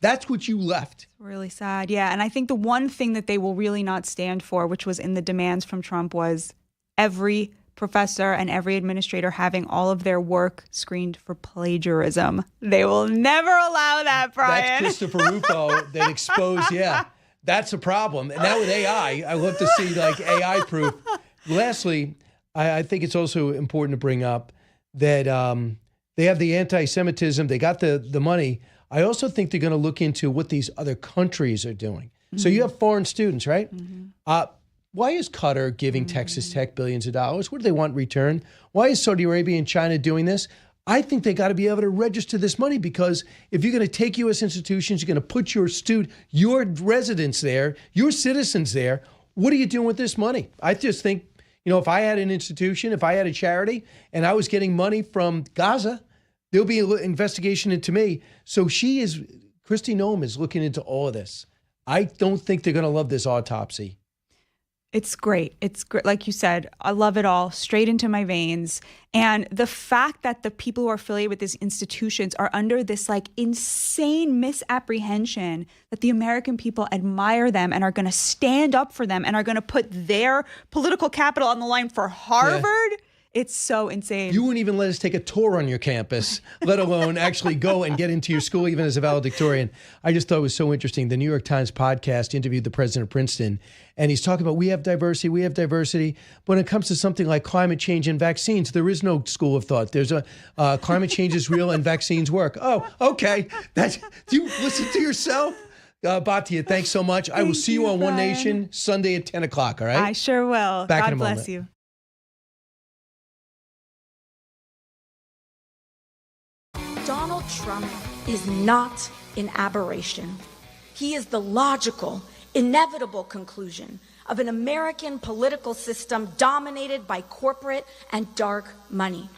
that's what you left. Really sad. Yeah. And I think the one thing that they will really not stand for, which was in the demands from Trump, was every professor and every administrator having all of their work screened for plagiarism. They will never allow that, Brian. That's Christopher Rufo that exposed, that's a problem. And now with AI, I love to see AI proof. Lastly, I think it's also important to bring up that they have the anti-Semitism, they got the money. I also think they're going to look into what these other countries are doing. Mm-hmm. So you have foreign students, right? Mm-hmm. Why is Qatar giving Texas Tech billions of dollars? What do they want in return? Why is Saudi Arabia and China doing this? I think they got to be able to register this money, because if you're going to take U.S. institutions, you're going to put your residents there, your citizens there, what are you doing with this money? I just think, if I had an institution, if I had a charity, and I was getting money from Gaza, there'll be an investigation into me. So Kristi Noem is looking into all of this. I don't think they're going to love this autopsy. It's great. It's great. Like you said, I love it all, straight into my veins. And the fact that the people who are affiliated with these institutions are under this insane misapprehension that the American people admire them and are going to stand up for them and are going to put their political capital on the line for Harvard It's so insane. You wouldn't even let us take a tour on your campus, let alone actually go and get into your school, even as a valedictorian. I just thought it was so interesting. The New York Times podcast interviewed the president of Princeton, and he's talking about we have diversity. But when it comes to something like climate change and vaccines, there is no school of thought. There's a climate change is real and vaccines work. Oh, okay. Do you listen to yourself? Batya, thanks so much. I will see you on One Nation Sunday at 10 o'clock, all right? I sure will. Back in a God bless moment. you. Donald Trump is not an aberration. He is the logical, inevitable conclusion of an American political system dominated by corporate and dark money.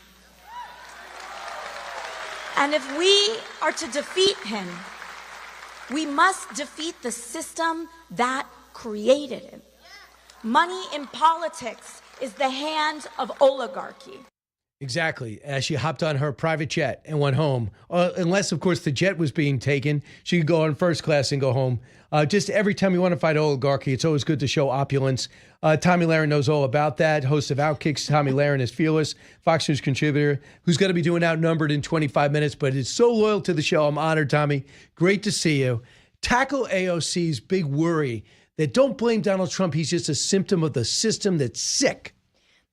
And if we are to defeat him, we must defeat the system that created him. Money in politics is the hand of oligarchy. Exactly. As she hopped on her private jet and went home, unless, of course, the jet was being taken, she could go on first class and go home. Just every time you want to fight oligarchy, it's always good to show opulence. Tomi Lahren knows all about that. Host of OutKick, Tomi Lahren is fearless, Fox News contributor, who's going to be doing Outnumbered in 25 minutes, but is so loyal to the show. I'm honored, Tomi. Great to see you. Tackle AOC's big worry that don't blame Donald Trump. He's just a symptom of the system that's sick.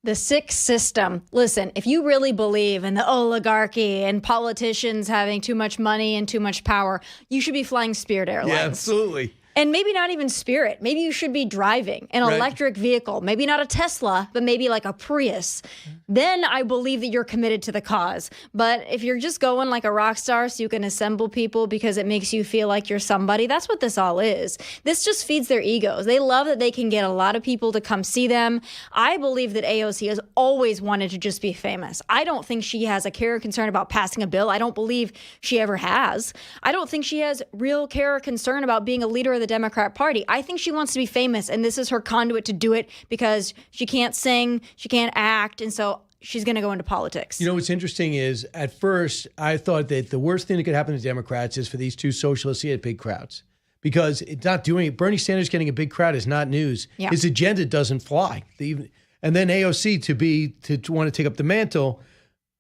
The sick system. Listen, if you really believe in the oligarchy and politicians having too much money and too much power, you should be flying Spirit Airlines. Yeah, absolutely. And maybe not even Spirit. Maybe you should be driving an electric vehicle. Maybe not a Tesla, but maybe like a Prius. Then I believe that you're committed to the cause. But if you're just going like a rock star so you can assemble people because it makes you feel like you're somebody, that's what this all is. This just feeds their egos. They love that they can get a lot of people to come see them. I believe that AOC has always wanted to just be famous. I don't think she has a care or concern about passing a bill. I don't believe she ever has. I don't think she has real care or concern about being a leader of the Democrat Party. I think she wants to be famous, and this is her conduit to do it because she can't sing, she can't act, and so she's going to go into politics. You know, what's interesting is at first I thought that the worst thing that could happen to Democrats is for these two socialists to get big crowds because it's not doing it. Bernie Sanders getting a big crowd is not news. Yeah. His agenda doesn't fly. And then AOC to want to take up the mantle.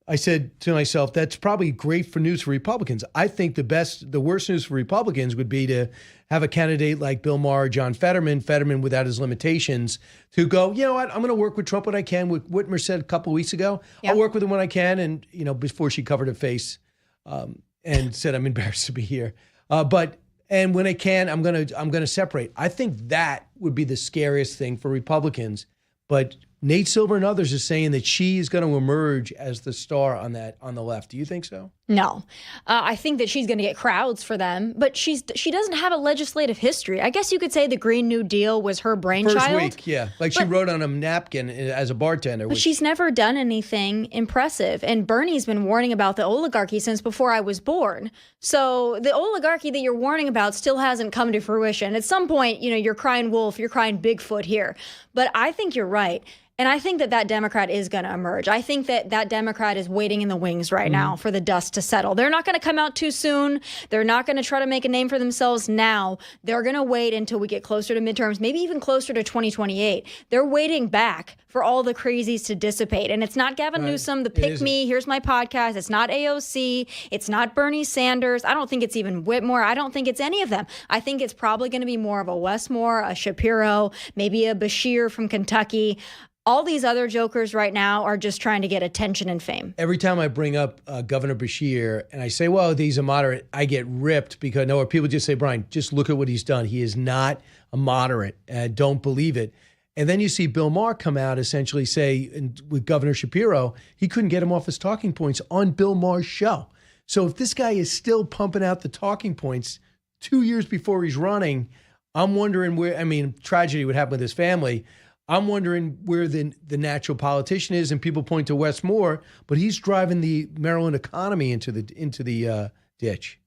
I said to myself, that's probably great for news for Republicans. I think the worst news for Republicans would be to have a candidate like Bill Maher or John Fetterman without his limitations, to go, you know what, I'm going to work with Trump when I can. What Whitmer said a couple of weeks ago, I'll work with him when I can. And, you know, before she covered her face and said, I'm embarrassed to be here. And when I can, I'm going to separate. I think that would be the scariest thing for Republicans. But Nate Silver and others are saying that she is going to emerge as the star on the left. Do you think so? No. I think that she's going to get crowds for them, but she doesn't have a legislative history. I guess you could say the Green New Deal was her brainchild. First week, yeah. She wrote on a napkin as a bartender. But she's never done anything impressive. And Bernie's been warning about the oligarchy since before I was born. So the oligarchy that you're warning about still hasn't come to fruition. At some point, you know, you're crying wolf, you're crying Bigfoot here. But I think you're right. And I think that Democrat is going to emerge. I think that Democrat is waiting in the wings right now for the dust to settle. They're not going to come out too soon. They're not going to try to make a name for themselves now. They're going to wait until we get closer to midterms, maybe even closer to 2028. They're waiting back for all the crazies to dissipate. And it's not Gavin Newsom, the pick me, here's my podcast. It's not AOC. It's not Bernie Sanders. I don't think it's even Whitmore. I don't think it's any of them. I think it's probably going to be more of a Westmore, a Shapiro, maybe a Bashir from Kentucky. All these other jokers right now are just trying to get attention and fame. Every time I bring up Governor Bashir and I say, well, he's a moderate, I get ripped because or people just say, Brian, just look at what he's done. He is not a moderate. Don't believe it. And then you see Bill Maher come out essentially say, with Governor Shapiro, he couldn't get him off his talking points on Bill Maher's show. So if this guy is still pumping out the talking points 2 years before he's running, I'm wondering where, tragedy would happen with his family. I'm wondering where the natural politician is, and people point to Wes Moore, but he's driving the Maryland economy into the ditch.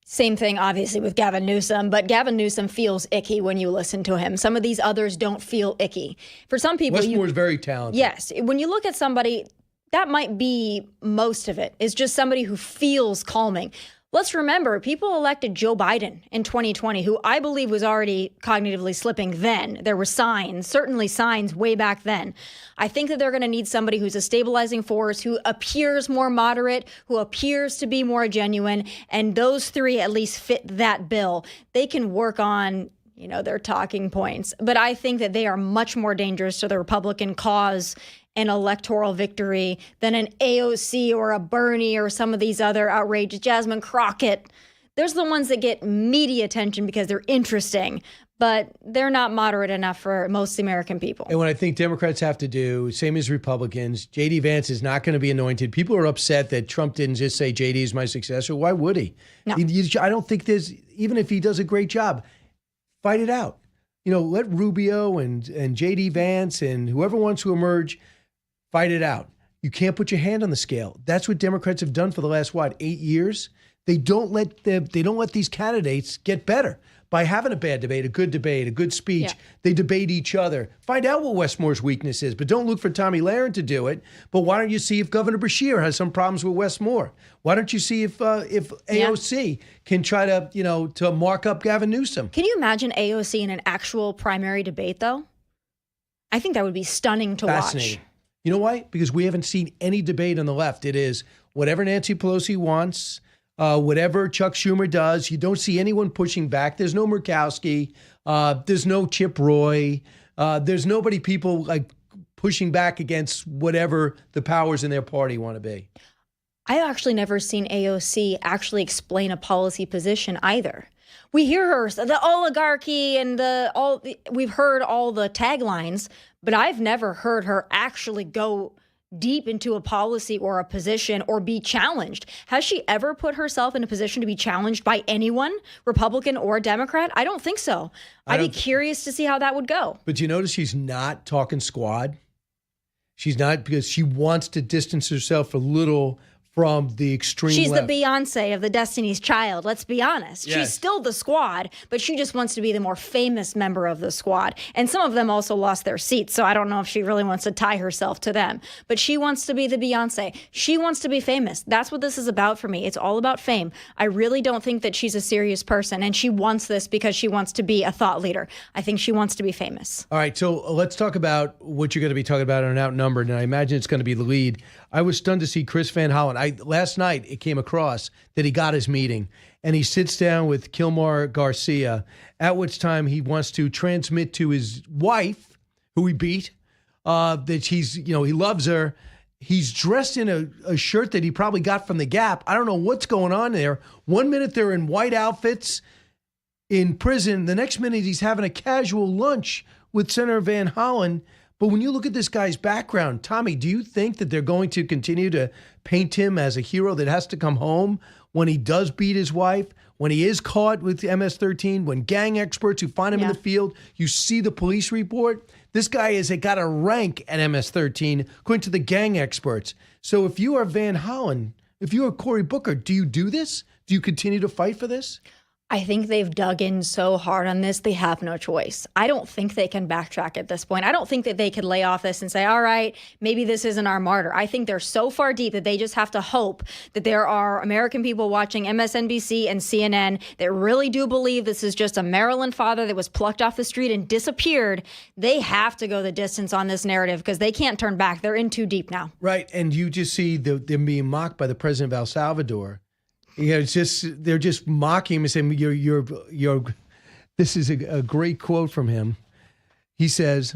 Same thing, obviously, with Gavin Newsom, but Gavin Newsom feels icky when you listen to him. Some of these others don't feel icky. For some people, Wes Moore is very talented. Yes, when you look at somebody, that might be most of it. Is just somebody who feels calming. Let's remember, people elected Joe Biden in 2020, who I believe was already cognitively slipping then. There were signs, certainly signs way back then. I think that they're going to need somebody who's a stabilizing force, who appears more moderate, who appears to be more genuine. And those three at least fit that bill. They can work on, their talking points. But I think that they are much more dangerous to the Republican cause and electoral victory than an AOC or a Bernie or some of these other outrageous Jasmine Crockett. There's the ones that get media attention because they're interesting, but they're not moderate enough for most American people. And what I think Democrats have to do, same as Republicans, J.D. Vance is not going to be anointed. People are upset that Trump didn't just say J.D. is my successor. Why would he? No. I don't think even if he does a great job, fight it out. Let Rubio and J.D. Vance and whoever wants to emerge fight it out. You can't put your hand on the scale. That's what Democrats have done for the last, 8 years? They don't let these candidates get better by having a bad debate, a good speech. Yeah. They debate each other. Find out what Westmore's weakness is, but don't look for Tomi Lahren to do it. But why don't you see if Governor Beshear has some problems with Westmore? Why don't you see if AOC can try to mark up Gavin Newsom? Can you imagine AOC in an actual primary debate, though? I think that would be stunning to watch. You know why? Because we haven't seen any debate on the left. It is whatever Nancy Pelosi wants, whatever Chuck Schumer does. You don't see anyone pushing back. There's no Murkowski. There's no Chip Roy. There's nobody people like pushing back against whatever the powers in their party want to be. I've actually never seen AOC actually explain a policy position either. We hear her, the oligarchy and we've heard all the taglines, but I've never heard her actually go deep into a policy or a position or be challenged. Has she ever put herself in a position to be challenged by anyone, Republican or Democrat? I don't think so. I'd be curious to see how that would go. But you notice she's not talking squad? She's not, because she wants to distance herself a little from the extreme She's left. the Beyonce of the Destiny's Child, let's be honest. Yes. She's still the squad, but she just wants to be the more famous member of the squad. And some of them also lost their seats, so I don't know if she really wants to tie herself to them. But she wants to be the Beyonce. She wants to be famous. That's what this is about for me. It's all about fame. I really don't think that she's a serious person, and she wants this because she wants to be a thought leader. I think she wants to be famous. All right, so let's talk about what you're going to be talking about on Outnumbered, and I imagine it's going to be the lead. I was stunned to see Chris Van Hollen. Last night it came across that he got his meeting, and he sits down with Ungar-Sargon, at which time he wants to transmit to his wife, who he beat, that he loves her. He's dressed in a shirt that he probably got from the Gap. I don't know what's going on there. 1 minute they're in white outfits in prison. The next minute he's having a casual lunch with Senator Van Hollen. But when you look at this guy's background, Tomi, do you think that they're going to continue to paint him as a hero that has to come home when he does beat his wife, when he is caught with MS-13, when gang experts who find him in the field, you see the police report? This guy has got a rank at MS-13 according to the gang experts. So if you are Van Hollen, if you are Cory Booker, do you do this? Do you continue to fight for this? I think they've dug in so hard on this, they have no choice. I don't think they can backtrack at this point. I don't think that they could lay off this and say, all right, maybe this isn't our martyr. I think they're so far deep that they just have to hope that there are American people watching MSNBC and CNN that really do believe this is just a Maryland father that was plucked off the street and disappeared. They have to go the distance on this narrative because they can't turn back. They're in too deep now. Right, and you just see them being mocked by the president of El Salvador. It's just they're just mocking him and saying, "You're." This is a great quote from him. He says,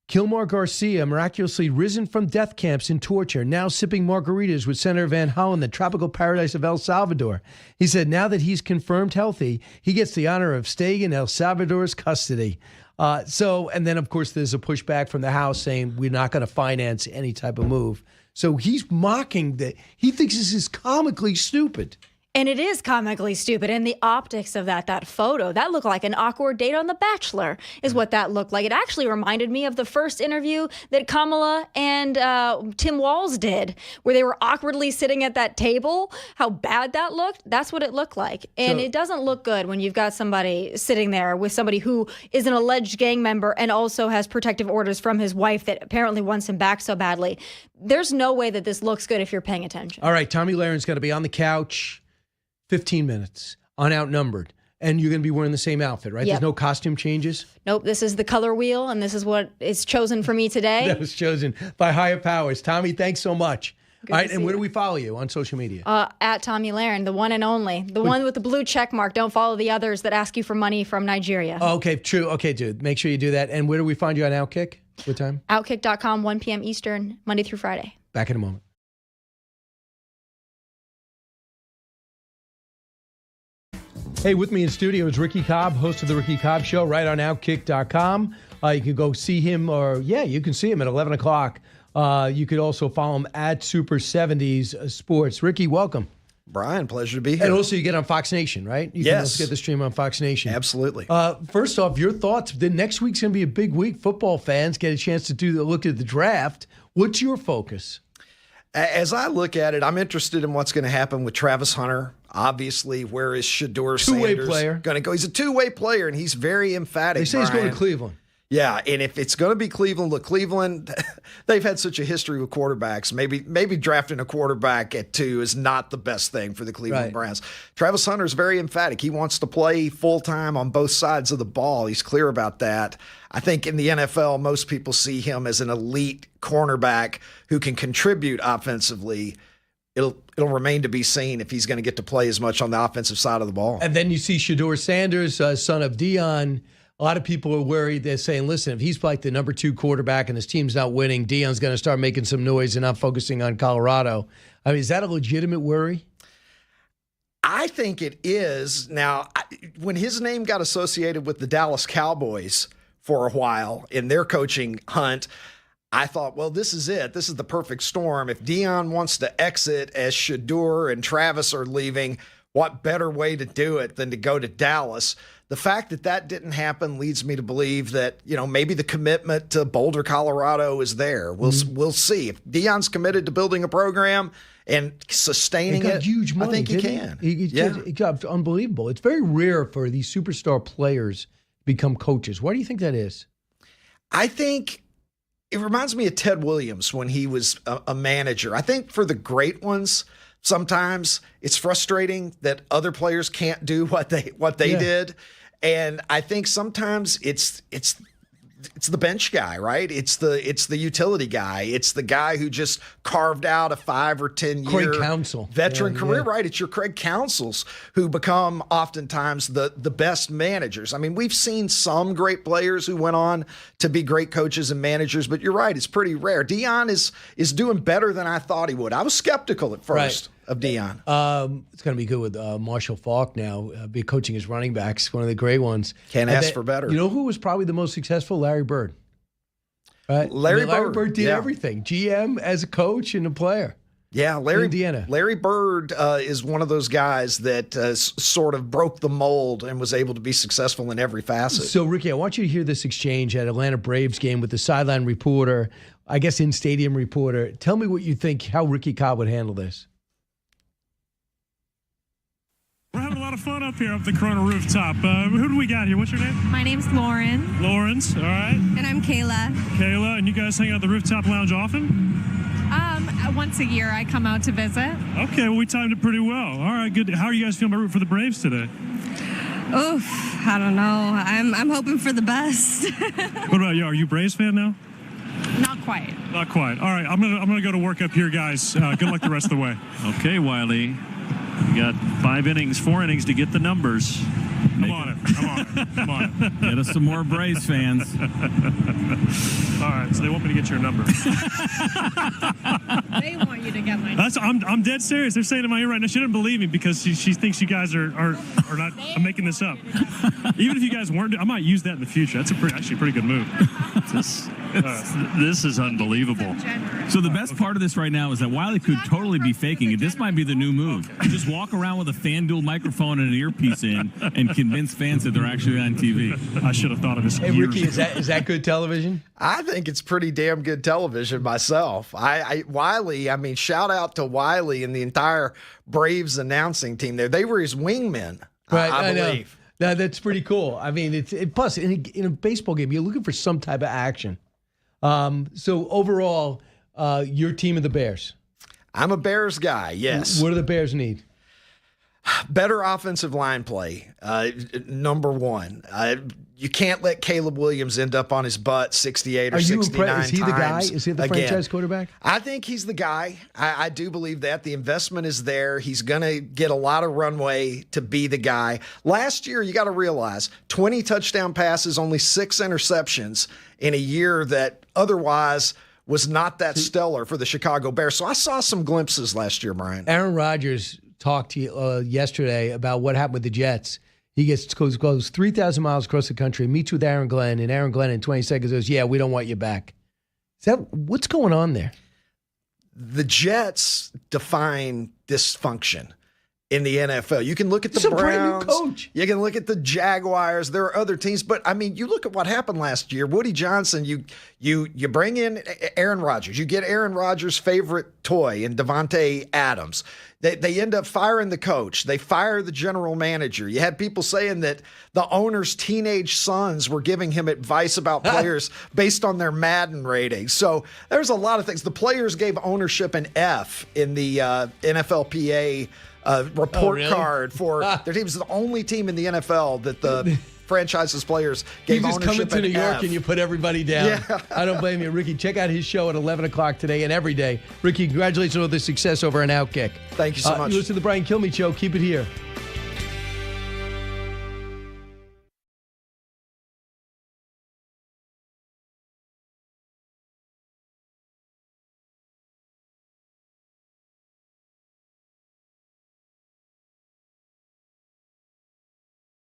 Kilmeade miraculously risen from death camps in torture, now sipping margaritas with Senator Van Hollen, the tropical paradise of El Salvador. He said, now that he's confirmed healthy, he gets the honor of staying in El Salvador's custody. And then, of course, there's a pushback from the House saying we're not going to finance any type of move. So he's mocking that. He thinks this is comically stupid. And it is comically stupid. And the optics of that photo, that looked like an awkward date on The Bachelor, is what that looked like. It actually reminded me of the first interview that Kamala and Tim Walz did, where they were awkwardly sitting at that table. How bad that looked. That's what it looked like. And it doesn't look good when you've got somebody sitting there with somebody who is an alleged gang member and also has protective orders from his wife that apparently wants him back so badly. There's no way that this looks good if you're paying attention. All right, Tomi Lahren's going to be on the couch 15 minutes, unoutnumbered. And you're going to be wearing the same outfit, right? Yep. There's no costume changes? Nope, this is the color wheel, and this is what is chosen for me today. That was chosen by higher powers. Tomi, thanks so much. Good All right, to and see where you. do we follow you on social media? At Tomi Lahren, the one and only. The one with the blue check mark. Don't follow the others that ask you for money from Nigeria. Oh, okay, true. Okay, dude. Make sure you do that. And where do we find you on OutKick? What time? OutKick.com, 1 p.m. Eastern, Monday through Friday. Back in a moment. Hey, with me in studio is Ricky Cobb, host of the Ricky Cobb Show, right on OutKick.com. You can go see him, you can see him at 11 o'clock. You could also follow him at Super 70s Sports. Ricky, welcome. Brian, pleasure to be here. And also you get on Fox Nation, right? You can also get the stream on Fox Nation. Absolutely. First off, your thoughts. The next week's going to be a big week. Football fans get a chance to look at the draft. What's your focus? As I look at it, I'm interested in what's going to happen with Travis Hunter. Obviously, where is Shedeur Sanders player. going to go? He's a two-way player, and he's very emphatic. They say he's going to Cleveland. Yeah, and if it's going to be Cleveland, look, Cleveland, they've had such a history with quarterbacks. Maybe drafting a quarterback at 2 is not the best thing for the Cleveland Browns. Travis Hunter is very emphatic. He wants to play full-time on both sides of the ball. He's clear about that. I think in the NFL, most people see him as an elite cornerback who can contribute offensively. It'll remain to be seen if he's going to get to play as much on the offensive side of the ball. And then you see Shedeur Sanders, son of Deion. A lot of people are worried. They're saying, listen, if he's like the number 2 quarterback and his team's not winning, Deion's going to start making some noise and not focusing on Colorado. I mean, is that a legitimate worry? I think it is. Now, when his name got associated with the Dallas Cowboys for a while in their coaching hunt, I thought, well, this is it. This is the perfect storm. If Deion wants to exit as Shedeur and Travis are leaving, what better way to do it than to go to Dallas? The fact that didn't happen leads me to believe that, maybe the commitment to Boulder, Colorado is there. We'll see. If Deion's committed to building a program and sustaining it, huge money, I think he can. He got unbelievable. It's very rare for these superstar players to become coaches. Why do you think that is? I think it reminds me of Ted Williams when he was a manager. I think for the great ones, sometimes it's frustrating that other players can't do what they did. And I think sometimes it's the bench guy, right? It's the utility guy. It's the guy who just carved out a 5 or 10 year Craig Counsell. veteran career, right? It's your Craig Counsels who become oftentimes the best managers. I mean, we've seen some great players who went on to be great coaches and managers, but you're right, it's pretty rare. Deion is doing better than I thought he would. I was skeptical at first of Deion. It's going to be good with Marshall Faulk now, be coaching his running backs, one of the great ones. Can't ask for better. You know who was probably the most successful? Larry Bird. Right? Larry Bird did everything. GM as a coach and a player. Yeah, Indiana. Larry Bird is one of those guys that sort of broke the mold and was able to be successful in every facet. So, Ricky, I want you to hear this exchange at Atlanta Braves game with the sideline reporter, I guess in-stadium reporter. Tell me what you think, how Ricky Cobb would handle this. We're having a lot of fun up here up the Corona rooftop. Who do we got here? What's your name? My name's Lauren. Lawrence, all right. And I'm Kayla. Kayla, and you guys hang out at the rooftop lounge often? Once a year I come out to visit. Okay, well, we timed it pretty well. All right, good. How are you guys feeling about rooting for the Braves today? Oof, I don't know. I'm hoping for the best. What about you? Are you a Braves fan now? Not quite. Not quite. All right, I'm gonna go to work up here, guys. Good luck the rest of the way. Okay, Wiley. You got 4 innings to get the numbers. Come on it. Get us some more Braves fans. All right, so they want me to get your number. They want you to get my number. I'm dead serious. They're saying in my ear right now. She doesn't believe me because she thinks you guys are not. I'm making this up. Even if you guys weren't, I might use that in the future. That's actually a pretty good move. This is unbelievable. So the best part of this right now is that Wiley could totally be faking it. This might be the new move. Just walk around with a FanDuel microphone and an earpiece in and convince fans that they're actually on TV. I should have thought of this. Hey, Ricky, is that good television? I think it's pretty damn good television myself. Wiley, I mean, shout out to Wiley and the entire Braves announcing team there. They were his wingmen, Right, I believe. No, that's pretty cool. I mean, plus in a baseball game, you're looking for some type of action. So overall, your team of the Bears. I'm a Bears guy, yes. What do the Bears need? Better offensive line play, number one. You can't let Caleb Williams end up on his butt 68 or 69 times. Is he the guy? Is he the franchise quarterback? I think he's the guy. I do believe that. The investment is there. He's going to get a lot of runway to be the guy. Last year, you got to realize, 20 touchdown passes, only 6 interceptions in a year that otherwise was not that stellar for the Chicago Bears. So I saw some glimpses last year, Brian. Aaron Rodgers talked to you yesterday about what happened with the Jets. He goes 3,000 miles across the country, meets with Aaron Glenn, and Aaron Glenn in 20 seconds goes, "Yeah, we don't want you back." What's going on there? The Jets define dysfunction in the NFL. You can look at the Browns. Brand new coach. You can look at the Jaguars. There are other teams, but I mean, you look at what happened last year. Woody Johnson. You bring in Aaron Rodgers. You get Aaron Rodgers' favorite toy in Devontae Adams. They end up firing the coach. They fire the general manager. You had people saying that the owner's teenage sons were giving him advice about players based on their Madden ratings. So there's a lot of things. The players gave ownership an F in the NFLPA report card for their team. It's the only team in the NFL that the franchise's players gave ownership an F. You just come into New York and you put everybody down. Yeah. I don't blame you. Ricky, check out his show at 11 o'clock today and every day. Ricky, congratulations on the success over on OutKick. Thank you so much. You listen to the Brian Kilmeade Show. Keep it here.